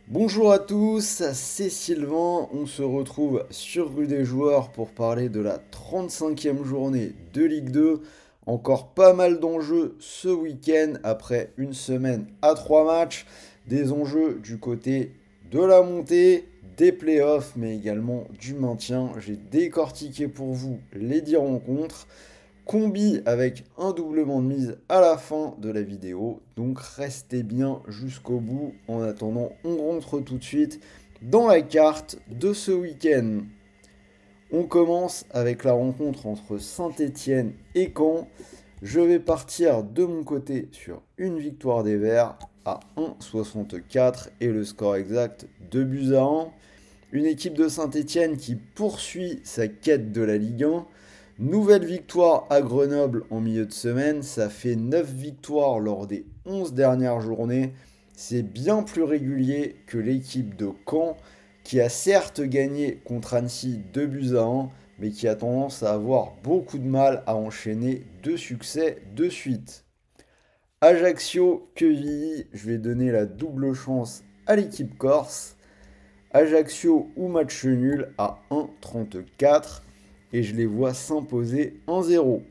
Bonjour à tous, c'est Sylvain, on se retrouve sur Rue des Joueurs pour parler de la 35e journée de Ligue 2. Encore pas mal d'enjeux ce week-end après une semaine à 3 matchs, des enjeux du côté de la montée, des playoffs mais également du maintien. J'ai décortiqué pour vous les 10 rencontres. Combi avec un doublement de mise à la fin de la vidéo. Donc restez bien jusqu'au bout. En attendant, on rentre tout de suite dans la carte de ce week-end. On commence avec la rencontre entre Saint-Étienne et Caen. Je vais partir de mon côté sur une victoire des Verts à 1,64 et le score exact 2 buts à 1. Une équipe de Saint-Étienne qui poursuit sa quête de la Ligue 1. Nouvelle victoire à Grenoble en milieu de semaine, ça fait 9 victoires lors des 11 dernières journées. C'est bien plus régulier que l'équipe de Caen qui a certes gagné contre Annecy 2 buts à 1, mais qui a tendance à avoir beaucoup de mal à enchaîner deux succès de suite. Ajaccio-Quevilly, je vais donner la double chance à l'équipe corse. Ajaccio ou match nul à 1,34 et je les vois s'imposer 1-0.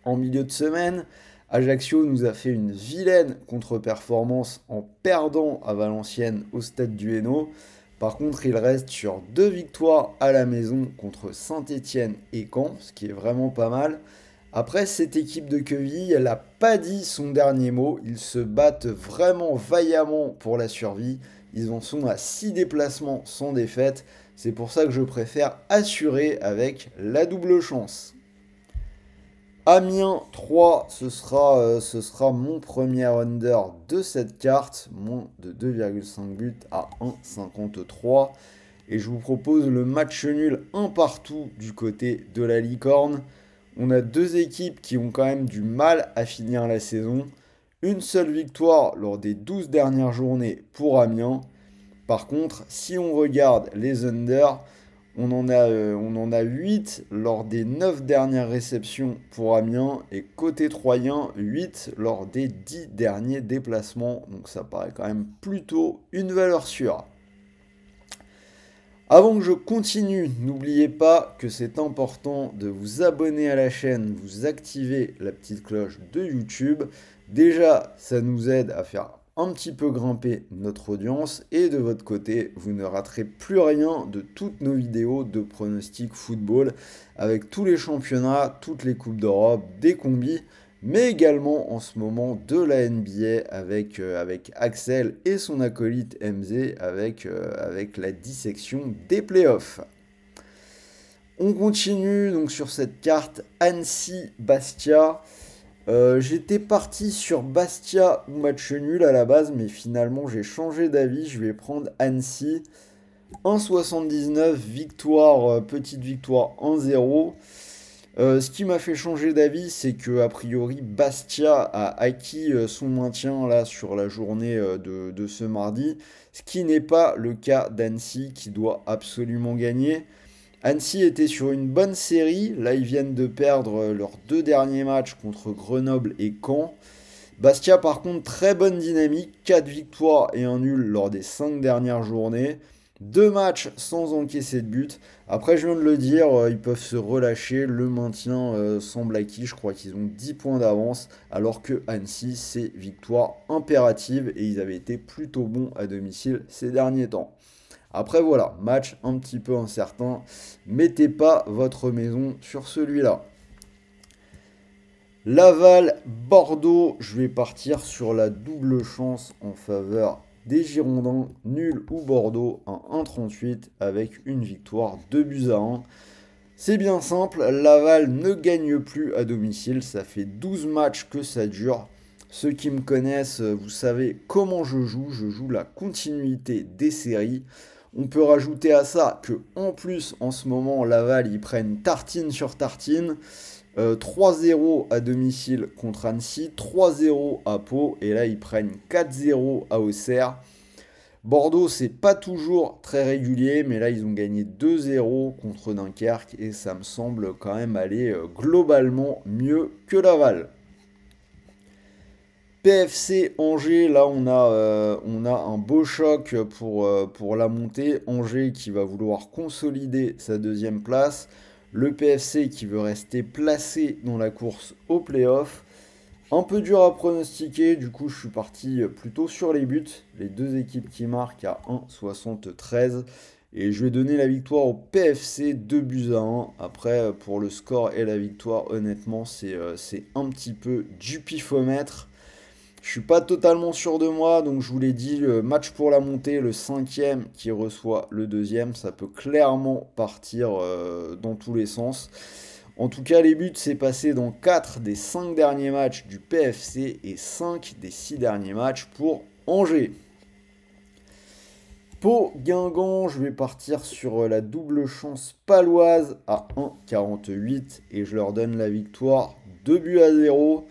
En milieu de semaine, Ajaccio nous a fait une vilaine contre-performance en perdant à Valenciennes au stade du Hainaut. Par contre, il reste sur deux victoires à la maison contre Saint-Étienne et Caen, ce qui est vraiment pas mal. Après, cette équipe de Quevilly, elle n'a pas dit son dernier mot. Ils se battent vraiment vaillamment pour la survie. Ils en sont à 6 déplacements sans défaite. C'est pour ça que je préfère assurer avec la double chance. Amiens 3, ce sera mon premier under de cette carte, moins de 2,5 buts à 1,53. Et je vous propose le match nul un partout du côté de la Licorne. On a deux équipes qui ont quand même du mal à finir la saison. Une seule victoire lors des 12 dernières journées pour Amiens. Par contre, si on regarde les unders, on en a 8 lors des 9 dernières réceptions pour Amiens et côté troyen, 8 lors des 10 derniers déplacements. Donc ça paraît quand même plutôt une valeur sûre. Avant que je continue, n'oubliez pas que c'est important de vous abonner à la chaîne, vous activer la petite cloche de YouTube. Déjà, ça nous aide à faire un petit peu grimper notre audience et de votre côté, vous ne raterez plus rien de toutes nos vidéos de pronostic football avec tous les championnats, toutes les coupes d'Europe, des combis mais également en ce moment de la NBA avec Axel et son acolyte MZ avec la dissection des playoffs. On continue donc sur cette carte Annecy-Bastia. J'étais parti sur Bastia ou match nul à la base, mais finalement j'ai changé d'avis. Je vais prendre Annecy. 1,79, victoire, petite victoire 1-0. Ce qui m'a fait changer d'avis, c'est que a priori Bastia a acquis son maintien là sur la journée de ce mardi, ce qui n'est pas le cas d'Annecy qui doit absolument gagner. Annecy était sur une bonne série, là ils viennent de perdre leurs deux derniers matchs contre Grenoble et Caen. Bastia par contre très bonne dynamique, 4 victoires et un nul lors des 5 dernières journées. Deux matchs sans encaisser de but. Après, je viens de le dire, ils peuvent se relâcher. Le maintien semble acquis. Je crois qu'ils ont 10 points d'avance. Alors que Annecy, c'est victoire impérative. Et ils avaient été plutôt bons à domicile ces derniers temps. Après, voilà, match un petit peu incertain. Mettez pas votre maison sur celui-là. Laval, Bordeaux, je vais partir sur la double chance en faveur des Girondins, nul ou Bordeaux, un 1,38 avec une victoire 2 buts à 1. C'est bien simple, Laval ne gagne plus à domicile, ça fait 12 matchs que ça dure. Ceux qui me connaissent, vous savez comment je joue la continuité des séries. On peut rajouter à ça que en plus en ce moment Laval ils prennent tartine sur tartine. 3-0 à domicile contre Annecy, 3-0 à Pau, et là ils prennent 4-0 à Auxerre. Bordeaux, c'est pas toujours très régulier, mais là ils ont gagné 2-0 contre Dunkerque, et ça me semble quand même aller globalement mieux que Laval. PFC Angers, là on a un beau choc pour la montée. Angers qui va vouloir consolider sa deuxième place. Le PFC qui veut rester placé dans la course au playoff. Un peu dur à pronostiquer, du coup je suis parti plutôt sur les buts. Les deux équipes qui marquent à 1,73. Et je vais donner la victoire au PFC 2 buts à 1. Après, pour le score et la victoire, honnêtement, c'est un petit peu du pifomètre. Je suis pas totalement sûr de moi, donc je vous l'ai dit, le match pour la montée, le cinquième qui reçoit le deuxième, ça peut clairement partir dans tous les sens. En tout cas, les buts, c'est passé dans 4 des 5 derniers matchs du PFC et 5 des 6 derniers matchs pour Angers. Pau Guingamp, je vais partir sur la double chance paloise à 1,48 et je leur donne la victoire 2 buts à 0.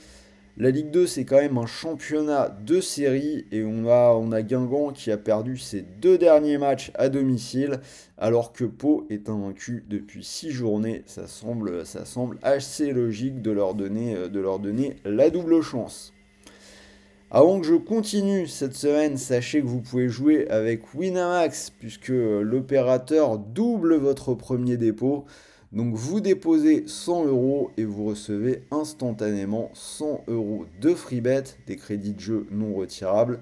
La Ligue 2, c'est quand même un championnat de série et on a Guingamp qui a perdu ses 2 derniers matchs à domicile alors que Pau est invaincu depuis 6 journées. Ça semble assez logique de leur donner la double chance. Avant que je continue cette semaine, sachez que vous pouvez jouer avec Winamax puisque l'opérateur double votre premier dépôt. Donc vous déposez 100 € et vous recevez instantanément 100 € de free bet, des crédits de jeu non retirables.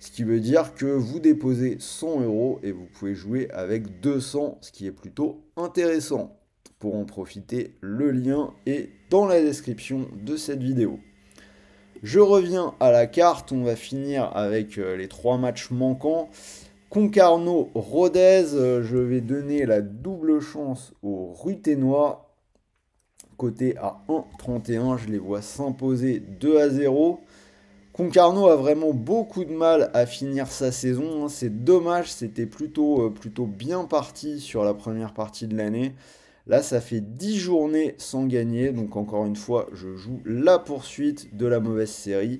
Ce qui veut dire que vous déposez 100 € et vous pouvez jouer avec 200, ce qui est plutôt intéressant. Pour en profiter, le lien est dans la description de cette vidéo. Je reviens à la carte, on va finir avec les 3 matchs manquants. Concarneau-Rodez, je vais donner la double chance aux Ruténois. Côté à 1,31, je les vois s'imposer 2-0. Concarneau a vraiment beaucoup de mal à finir sa saison. C'est dommage, c'était plutôt bien parti sur la première partie de l'année. Là, ça fait 10 journées sans gagner. Donc encore une fois, je joue la poursuite de la mauvaise série.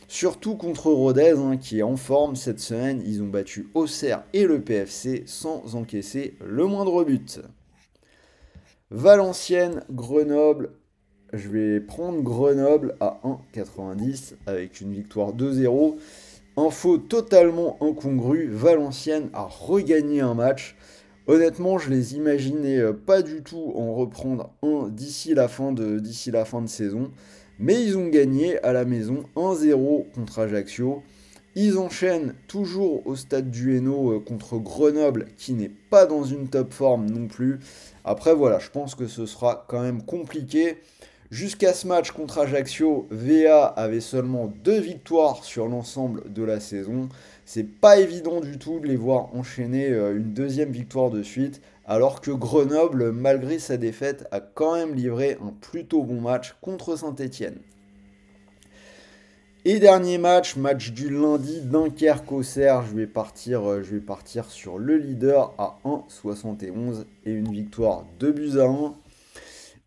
Surtout contre Rodez, qui est en forme cette semaine. Ils ont battu Auxerre et le PFC sans encaisser le moindre but. Valenciennes, Grenoble. Je vais prendre Grenoble à 1,90 avec une victoire 2-0. Info totalement incongrue, Valenciennes a regagné un match. Honnêtement, je les imaginais pas du tout en reprendre un d'ici la fin de saison. Mais ils ont gagné à la maison 1-0 contre Ajaccio. Ils enchaînent toujours au stade du Hainaut contre Grenoble qui n'est pas dans une top forme non plus. Après voilà, je pense que ce sera quand même compliqué. Jusqu'à ce match contre Ajaccio, VA avait seulement 2 victoires sur l'ensemble de la saison. C'est pas évident du tout de les voir enchaîner une deuxième victoire de suite, alors que Grenoble, malgré sa défaite, a quand même livré un plutôt bon match contre Saint-Étienne. Et dernier match du lundi, Dunkerque-Auxerre, je vais partir sur le leader à 1,71 et une victoire 2 buts à 1.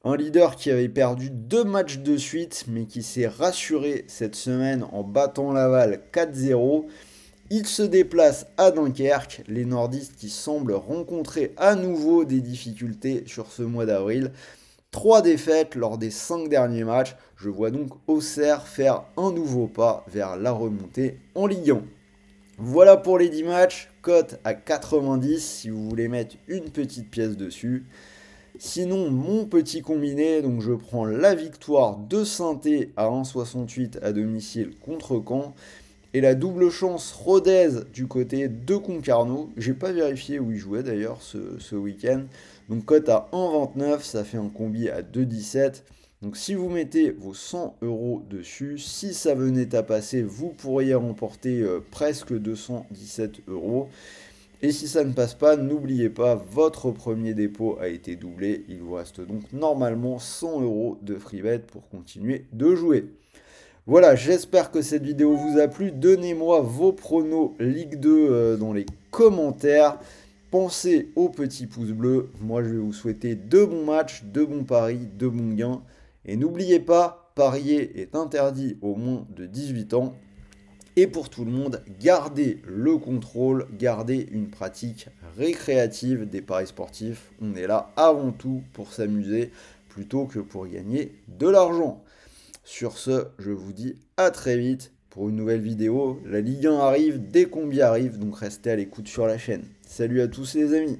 Un leader qui avait perdu 2 matchs de suite, mais qui s'est rassuré cette semaine en battant Laval 4-0. Il se déplace à Dunkerque, les nordistes qui semblent rencontrer à nouveau des difficultés sur ce mois d'avril. 3 défaites lors des 5 derniers matchs. Je vois donc Auxerre faire un nouveau pas vers la remontée en Ligue 1. Voilà pour les 10 matchs, cote à 90 si vous voulez mettre une petite pièce dessus. Sinon, mon petit combiné, donc je prends la victoire de Saint-Étienne à 1,68 à domicile contre Caen et la double chance Rodez du côté de Concarneau. J'ai pas vérifié où il jouait d'ailleurs ce week-end. Donc cote à 1,29, ça fait un combi à 2,17. Donc si vous mettez vos 100 € dessus, si ça venait à passer, vous pourriez remporter presque 217 €. Et si ça ne passe pas, n'oubliez pas, votre premier dépôt a été doublé. Il vous reste donc normalement 100 € de free bet pour continuer de jouer. Voilà, j'espère que cette vidéo vous a plu. Donnez-moi vos pronos Ligue 2 dans les commentaires. Pensez au petit pouce bleu. Moi, je vais vous souhaiter de bons matchs, de bons paris, de bons gains. Et n'oubliez pas, parier est interdit aux moins de 18 ans. Et pour tout le monde, gardez le contrôle, gardez une pratique récréative des paris sportifs. On est là avant tout pour s'amuser plutôt que pour gagner de l'argent. Sur ce, je vous dis à très vite pour une nouvelle vidéo. La Ligue 1 arrive dès qu'on y arrive, donc restez à l'écoute sur la chaîne. Salut à tous les amis!